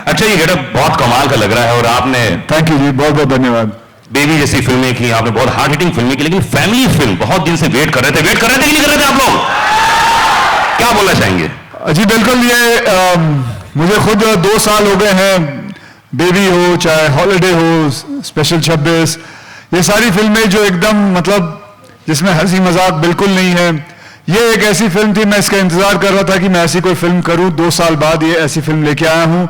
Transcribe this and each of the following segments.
अच्छा, ये गेटअप बहुत कमाल का लग रहा है और आपने थैंक यू जी, बहुत बहुत धन्यवाद। बेबी जैसी फिल्में की आपने, बहुत हार्ड हिटिंग फिल्में की, लेकिन फैमिली फिल्म बहुत दिन से वेट कर रहे थे कि नहीं कर रहे थे आप लोग? क्या बोलना चाहेंगे? जी बिल्कुल, ये मुझे खुद 2 साल हो गए हैं, बेबी हो चाहे हॉलिडे हो, स्पेशल 26, ये सारी फिल्में जो एकदम मतलब जिसमें हंसी मजाक बिल्कुल नहीं है, ये एक ऐसी फिल्म थी, मैं इसका इंतजार कर रहा था कि मैं ऐसी कोई फिल्म करूं। 2 साल बाद ये ऐसी फिल्म लेके आया हूं,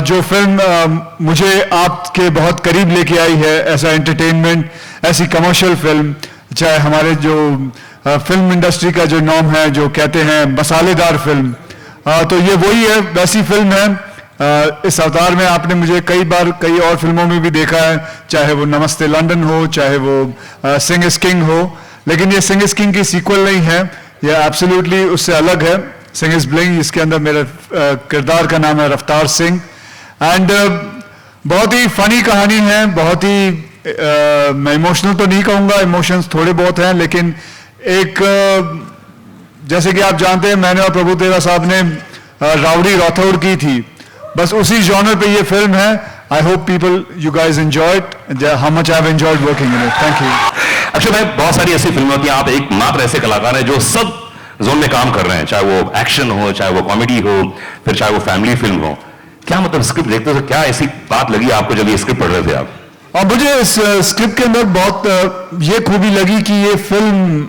जो फिल्म मुझे आपके बहुत करीब लेके आई है, ऐसा एंटरटेनमेंट, ऐसी कमर्शियल फिल्म, चाहे हमारे जो फिल्म इंडस्ट्री का जो नॉर्म है, जो कहते हैं मसालेदार फिल्म, तो ये वही है, वैसी फिल्म है। इस अवतार में आपने मुझे कई बार कई और फिल्मों में भी देखा है, चाहे वो नमस्ते लंदन हो, चाहे वो सिंग इज किंग हो, लेकिन ये सिंग इज किंग की सीक्वल नहीं है, ये एब्सोल्युटली उससे अलग है। सिंग इज ब्लिंग, इसके अंदर मेरे किरदार का नाम है रफ्तार सिंह, एंड बहुत ही फनी कहानी है, बहुत ही मैं इमोशनल तो नहीं कहूँगा, इमोशंस थोड़े बहुत हैं, लेकिन एक जैसे कि आप जानते हैं, मैंने और प्रभु तेरा साहब ने राउडी राठौड़ की थी, बस उसी जॉनर पे ये फिल्म है। I hope people you guys enjoy it, how much I have enjoyed working in it. Thank you. Akshay भाई, बहुत सारी ऐसी फिल्में होती हैं, आप एक मात्र ऐसे कलाकार हैं जो सब जोन में काम कर रहे हैं, चाहे वो एक्शन हो, चाहे वो कॉमेडी हो, फिर चाहे वो फैमिली फिल्म हो। क्या मतलब स्क्रिप्ट देखते हो तो क्या ऐसी बात लगी आपको जब ये स्क्रिप्ट पढ़ रहे थे आप? और मुझे इस स्क्रिप्ट के अंदर बहुत ये खूबी लगी कि ये फिल्म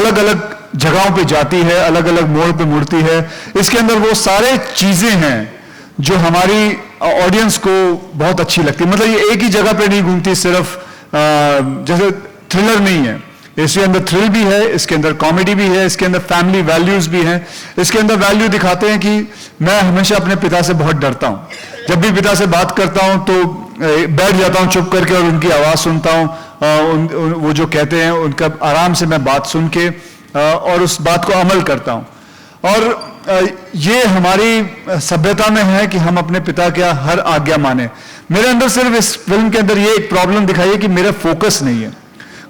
अलग अलग जगहों पे जाती है, अलग अलग मोड़ पे मुड़ती है। इसके अंदर वो सारे चीजें हैं जो हमारी ऑडियंस को बहुत अच्छी लगती है। मतलब ये एक ही जगह पे नहीं घूमती, सिर्फ जैसे थ्रिलर नहीं है, इसके अंदर थ्रिल भी है, इसके अंदर कॉमेडी भी है, इसके अंदर फैमिली वैल्यूज भी हैं। इसके अंदर वैल्यू दिखाते हैं कि मैं हमेशा अपने पिता से बहुत डरता हूँ, जब भी पिता से बात करता हूँ तो बैठ जाता हूँ चुप करके और उनकी आवाज़ सुनता हूँ, वो जो कहते हैं उनका आराम से मैं बात सुन के और उस बात को अमल करता हूँ। और ये हमारी सभ्यता में है कि हम अपने पिता का हर आज्ञा माने। मेरे अंदर सिर्फ इस फिल्म के अंदर ये एक प्रॉब्लम दिखाई है कि मेरा फोकस नहीं है।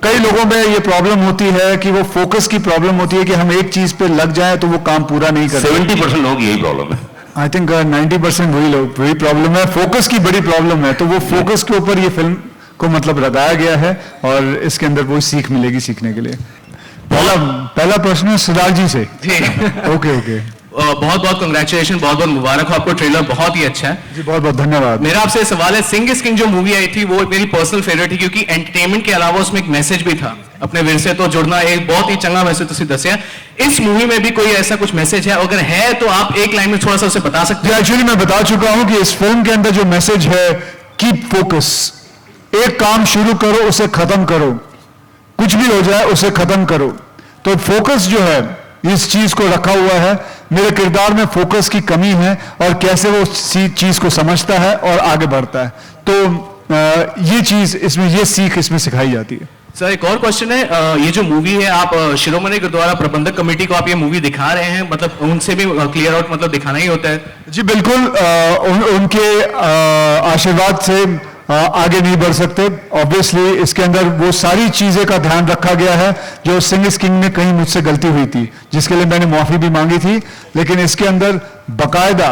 कई लोगों में ये प्रॉब्लम होती है कि वो फोकस की प्रॉब्लम होती है कि हम एक चीज पे लग जाएं तो वो काम पूरा नहीं करते। 70% लोग यही प्रॉब्लम है। आई थिंक 90% वही प्रॉब्लम है, फोकस की बड़ी प्रॉब्लम है। तो वो फोकस के ऊपर ये फिल्म को मतलब लगाया गया है और इसके अंदर वही सीख मिलेगी सीखने के लिए। पहला प्रश्न है सिद्धार्थ जी से। ओके बहुत बहुत कंग्रेचुलेशन, बहुत बहुत मुबारक हो आपको, ट्रेलर बहुत ही अच्छा है जी, बहुत बहुत धन्यवाद। मेरा आपसे सवाल है, सिंग इज किंग जो मूवी आई थी वो मेरी पर्सनल फेवरेट थी, क्योंकि एंटरटेनमेंट के अलावा उसमें एक मैसेज भी था, अपने विरसे तो जुड़ना, एक बहुत ही चंगा मैसेज तुसी दसिया। इस मूवी में भी कोई ऐसा कुछ मैसेज है? अगर है तो आप एक लाइन में थोड़ा सा उसे बता सकते हैं? एक्चुअली मैं बता चुका हूं कि इस फिल्म के अंदर जो मैसेज है, कीप फोकस, एक काम शुरू करो उसे खत्म करो, कुछ भी हो जाए उसे खत्म करो। तो फोकस जो है इस चीज को रखा हुआ है। मेरे किरदार में फोकस की कमी है और कैसे वो चीज को समझता है और आगे बढ़ता है, तो ये चीज इसमें, ये सीख इसमें सिखाई जाती है। सर एक और क्वेश्चन है, ये जो मूवी है आप शिरोमणि गुरुद्वारा प्रबंधक कमेटी को आप ये मूवी दिखा रहे हैं, मतलब उनसे भी क्लियर आउट मतलब दिखाना ही होता है? जी बिल्कुल, उनके आशीर्वाद से आगे नहीं बढ़ सकते। ऑब्वियसली इसके अंदर वो सारी चीजें का ध्यान रखा गया है जो सिंग इज किंग में कहीं मुझसे गलती हुई थी, जिसके लिए मैंने माफी भी मांगी थी, लेकिन इसके अंदर बकायदा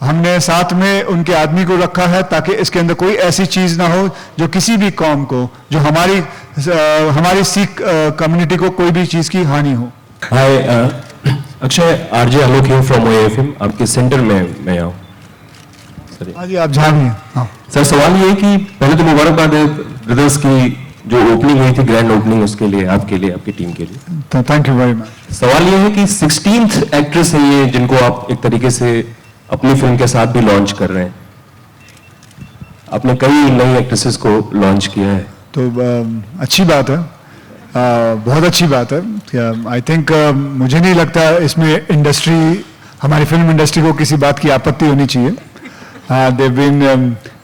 हमने साथ में उनके आदमी को रखा है ताकि इसके अंदर कोई ऐसी चीज ना हो जो किसी भी कौम को, जो हमारी सिख कम्युनिटी को कोई भी चीज की हानि हो। Hi Akshay, RJ Alok here from OAFM, आपके सेंटर में मैं आऊँ। हाँ जी, आप जानिए। हाँ सर, सवाल ये है कि पहले तो मुबारकबाद है ब्रदर्स की जो ओपनिंग हुई थी, ग्रैंड ओपनिंग, उसके लिए, आपके लिए, आपकी टीम के लिए। तो थैंक यू वेरी मच। सवाल ये है कि 16th एक्ट्रेस है ये जिनको आप एक तरीके से अपनी फिल्म के साथ भी लॉन्च कर रहे हैं। आपने कई नई एक्ट्रेसेस को लॉन्च किया है, तो अच्छी बात है, बहुत अच्छी बात है। आई थिंक मुझे नहीं लगता इसमें इंडस्ट्री, हमारी फिल्म इंडस्ट्री को किसी बात की आपत्ति होनी चाहिए। They've been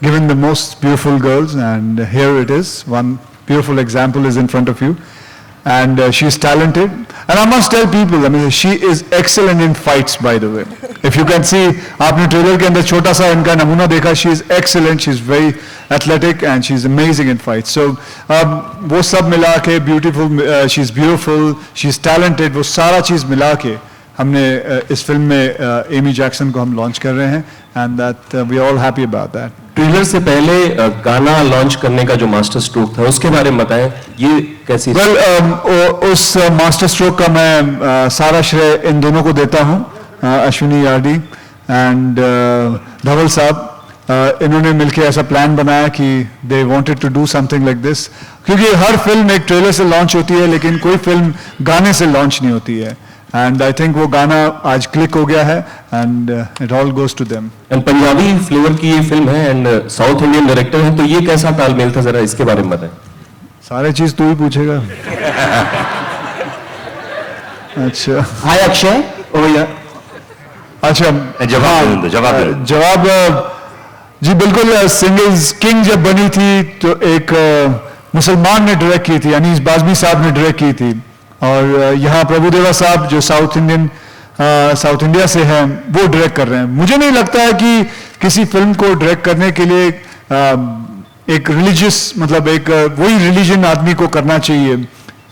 given the most beautiful girls, and here it is. One beautiful example is in front of you, and she's talented. And I must tell people, I mean, she is excellent in fights. By the way, if you can see, आपने trailer के अंदर छोटा सा इनका नमूना देखा, she is excellent. She's very athletic and she's amazing in fights. So वो सब मिला के beautiful, she's beautiful, she's talented. वो सारा चीज मिला के हमने इस फिल्म में एमी जैक्सन को हम लॉन्च कर रहे हैं and that we are all happy about that. Trailer से पहले गाना लॉन्च करने का जो मास्टर स्ट्रोक था उसके बारे में बताएं, ये कैसी? उस मास्टर स्ट्रोक का मैं सारा श्रेय इन दोनों को देता हूं, अश्विनी यार्डी एंड धवल साहब। इन्होंने मिलकर ऐसा प्लान बनाया कि they wanted to do something like this, क्योंकि हर फिल्म एक ट्रेलर से लॉन्च होती है लेकिन कोई फिल्म गाने से लॉन्च नहीं होती है एंड आई थिंक वो गाना आज क्लिक हो गया है and it all goes to them. And Punjabi flavour की ये फिल्म है एंड साउथ इंडियन डायरेक्टर है, तो ये कैसा तालमेल था, जरा इसके बारे में बताएं। सारे चीज तू ही पूछेगा। अच्छा हाय अक्षय। ओ या अच्छा जवाब जी बिल्कुल। सिंगल्स किंग जब बनी थी तो एक मुसलमान ने डायरेक्ट की थी, अनीस बाज़मी साहब ने डायरेक्ट की थी, और यहाँ प्रभुदेवा साहब जो साउथ इंडिया से हैं वो डायरेक्ट कर रहे हैं। मुझे नहीं लगता है कि किसी फिल्म को डायरेक्ट करने के लिए एक रिलीजियस मतलब एक वही रिलीजन आदमी को करना चाहिए।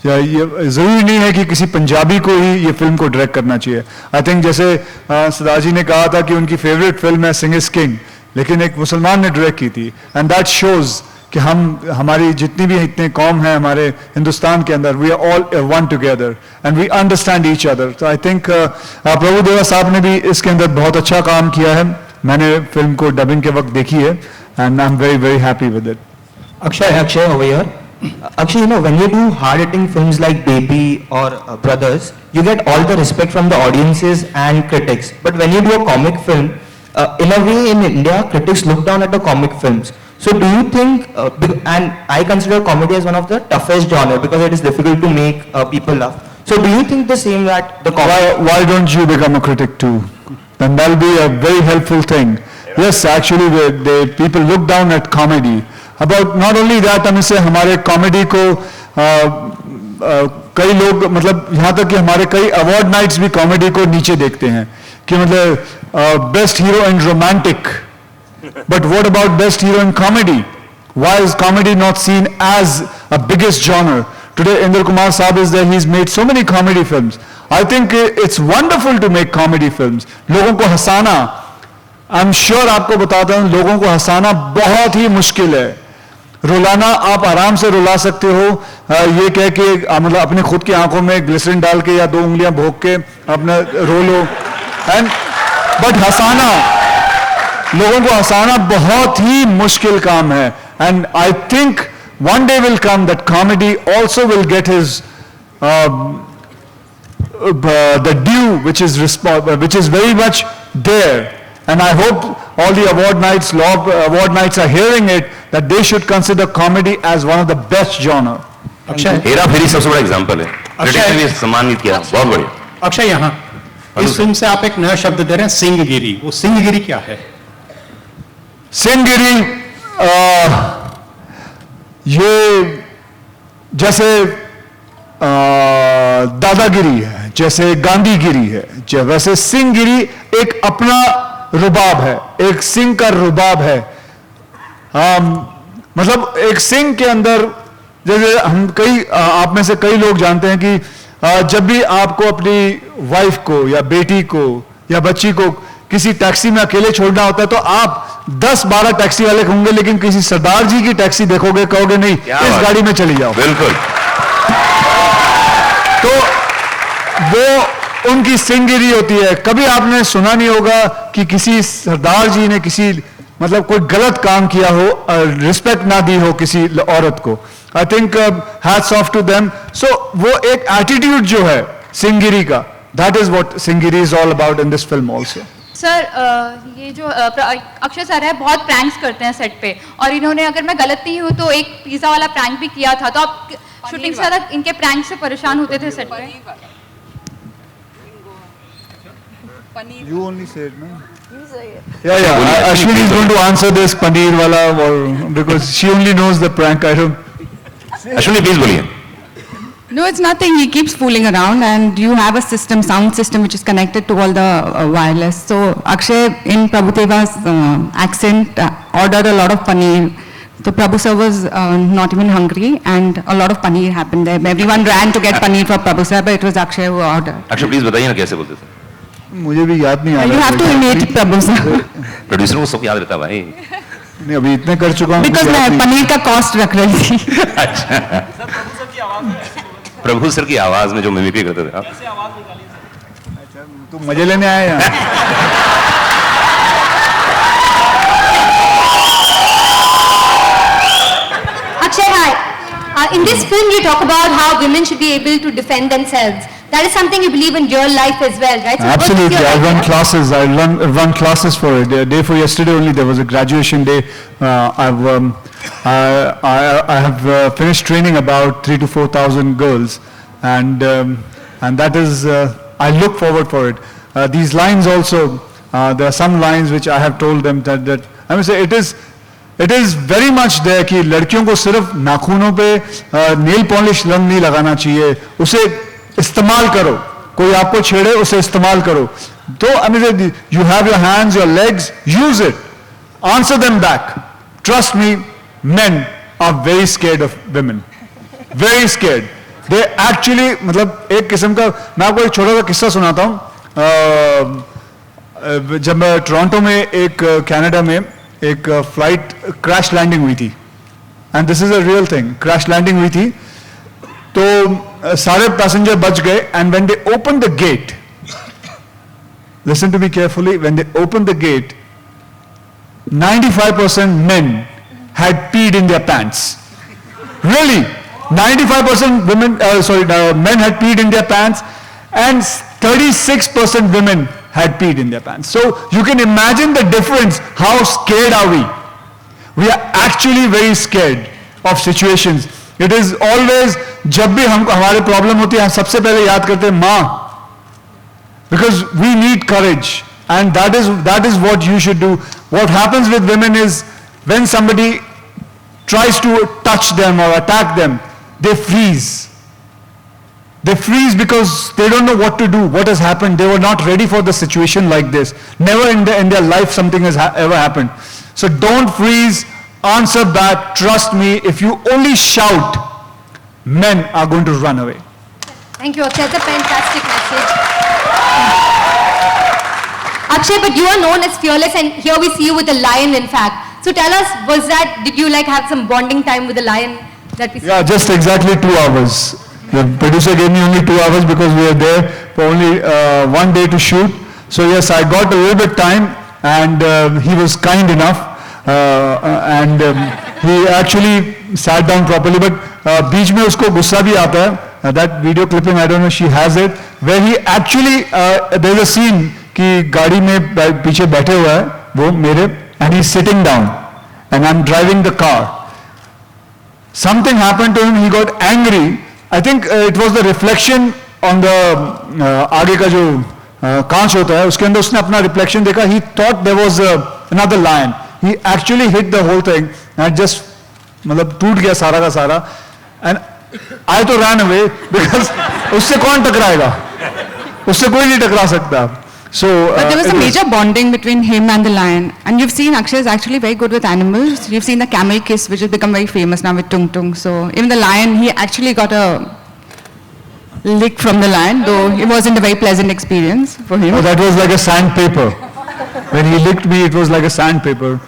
ये जरूरी नहीं है कि किसी पंजाबी को ही ये फिल्म को डायरेक्ट करना चाहिए। आई थिंक जैसे सरदार जी ने कहा था कि उनकी फेवरेट फिल्म है सिंग इज किंग, लेकिन एक मुसलमान ने डायरेक्ट की थी एंड दैट शोज कि हमारी जितनी भी इतने कौम हैं हमारे हिंदुस्तान के अंदर, we are all one together and we understand each other. तो आई थिंक प्रभुदेवा साहब ने भी इसके अंदर बहुत अच्छा काम किया है। मैंने फिल्म को डबिंग के वक्त देखी है and I am very very happy with it. Akshay over here. Akshay, when you do hard-hitting films like Baby or Brothers, you get all the respect from the audiences and critics. But when you do a comic film, in a way in India, critics look down at the comic films. So do you think, and I consider comedy as one of the toughest genre because it is difficult to make people laugh. So do you think the same that the why don't you become a critic too? Then that'll be a very helpful thing. Yes, actually people look down at comedy. About not only that, हम इससे हमारे comedy को कई लोग मतलब यहाँ तक कि हमारे कई अवार्ड नाइट्स भी कॉमेडी को नीचे देखते हैं कि मतलब best hero in romantic, but what about best hero in comedy? Why is comedy not seen as a biggest genre? Today Indra Kumar साहब is there, he is made so many comedy films. I think it's wonderful to make comedy films. लोगों को हंसाना, I am sure आपको बताता हूं, लोगों को हंसाना बहुत ही मुश्किल है। रुलाना आप आराम से रुला सकते हो, ये कह के मतलब अपने खुद की आंखों में ग्लिसरीन डाल के या 2 उंगलियां भोग के अपना रो लो, एंड बट हंसाना, लोगों को हंसाना बहुत ही मुश्किल काम है। And I think one day will come that comedy also will get his the due which is very much there, and I hope all the award nights are hearing it, that they should consider comedy as one of the best genre. Akshay Hera Pheri सबसे बड़ा example है, critics ने भी सम्मानित किया, बहुत बढ़िया। अक्षय यहाँ इस फिल्म से आप एक नया शब्द दे रहे हैं, सिंहगिरी। वो सिंहगिरी क्या है? सिंहगिरी ये जैसे दादागिरी है, जैसे गांधीगिरी है, वैसे सिंहगिरी एक अपना रुबाब है, एक सिंह का रुबाब है। मतलब एक सिंह के अंदर, जैसे हम आप में से कई लोग जानते हैं कि जब भी आपको अपनी वाइफ को या बेटी को या बच्ची को किसी टैक्सी में अकेले छोड़ना होता है तो आप 10-12 टैक्सी वाले होंगे, लेकिन किसी सरदार जी की टैक्सी देखोगे, कहोगे नहीं इस गाड़ी में चली जाओ। बिल्कुल। तो वो उनकी सिंहगिरी होती है। कभी आपने सुना नहीं होगा कि किसी सरदार जी ने किसी मतलब कोई गलत काम किया हो, रिस्पेक्ट ना दी हो किसी औरत को। I think hats off to them. So वो एक एटीट्यूड जो है सिंहगिरी का, that is what Singhagiri is all about in this film also. Sir ये जो अक्षय सर है बहुत प्रैंक्स करते हैं सेट पे, और इन्होंने, अगर मैं गलत नहीं हूँ तो एक पिज्जा वाला प्रैंक भी किया था, तो आप शूटिंग से ज़्यादा इनके प्रैंक से परेशान होते थे सेट पे? You only said no. Yeah. Ashwini is going to answer this paneer wala, because she only knows the prank. I don't. Ashwini, please बोलिए। No, it's nothing. He keeps fooling around, and you have a sound system which is connected to all the wireless. So Akshay, in Prabhudeva's accent, ordered a lot of paneer. So Prabhu sir was not even hungry, and a lot of paneer happened there. Everyone ran to get paneer for Prabhu sir, but it was Akshay who ordered. Akshay please बताइए ना कैसे बोलते थे? मुझे भी याद नहीं आ You रहा have to imit Prabhu sir. Producer को सब याद रहता है भाई। नहीं, अभी इतने कर चुका हूँ Because मुझे याद मैं नहीं। पनीर का कॉस्ट रख रही थी. प्रभु सर की आवाज में जो मिमिक्री करते थे आप। तू मजे लेने आया यहाँ? Akshay, hi. In this film, you talk about how women should be able to defend themselves. That is something you believe in real life as well, right? So what is Absolutely, your I run idea? classes. I run classes for it. The day for yesterday only, there was a graduation day. I have finished training about 3,000 to 4,000 girls, and that is I look forward for it. These lines also, there are some lines which I have told them that I must say it is very much there कि लड़कियों को सिर्फ नाखूनों पे nail polish रंग नहीं लगाना चाहिए, उसे इस्तेमाल करो, कोई आपको छेड़े उसे इस्तेमाल करो. तो I mean, you have your hands, your legs, use it, answer them back. Trust me, men are very scared of women, very scared. They actually, मतलब एक किस्म का, मैं आपको एक छोटा सा किस्सा सुनाता हूँ. जब मैं टोरंटो में एक कनाडा में एक फ्लाइट क्रैश लैंडिंग हुई थी, and this is a real thing, crash landing हुई थी, तो सारे पैसेंजर बच गए, and when they open the gate, listen to me carefully, when they open the gate, 95% men had peed in their pants. Really, 95% men had peed in their pants, and 36% women had peed in their pants. So you can imagine the difference. How scared are we? We are actually very scared of situations. It is always, जब भी हमको हमारे problem होती है, हम सबसे पहले याद करते हैं माँ, because we need courage, and that is what you should do. What happens with women is when somebody tries to touch them or attack them, they freeze. They freeze because they don't know what to do, what has happened. They were not ready for the situation like this. Never in their life something has ever happened. So don't freeze, answer back, trust me, if you only shout, men are going to run away. Thank you, Akshay. That's a fantastic message. Akshay, but you are known as fearless, and here we see you with a lion, in fact. So tell us, did you like have some bonding time with the lion that we see? Yeah, just exactly 2 hours. The producer gave me only 2 hours because we were there for only 1 day to shoot. So yes, I got a little bit time, and he was kind enough, and he actually sat down properly. But बीच में उसको गुस्सा भी आता है. That video clipping, I don't know, she has it, where he actually there's a scene कि गाड़ी में पीछे बैठे हुआ है वो मेरे, and he's sitting down, and I'm driving the car. Something happened to him. He got angry. I think it was the reflection on the आगे का जो कांच होता है उसके अंदर उसने अपना reflection देखा. He thought there was another lion. He actually hit the whole thing and just मतलब टूट गया सारा का सारा. And I तो ran away because उससे कौन टकराएगा, उससे कोई नहीं टकरा सकता. So But there was a major bonding between him and the lion. And you've seen Akshay is actually very good with animals. You've seen the camel kiss, which has become very famous now with Tung Tung. So even the lion, he actually got a lick from the lion, though it wasn't a very pleasant experience for him. that was like a sandpaper. When he licked me, it was like a sandpaper.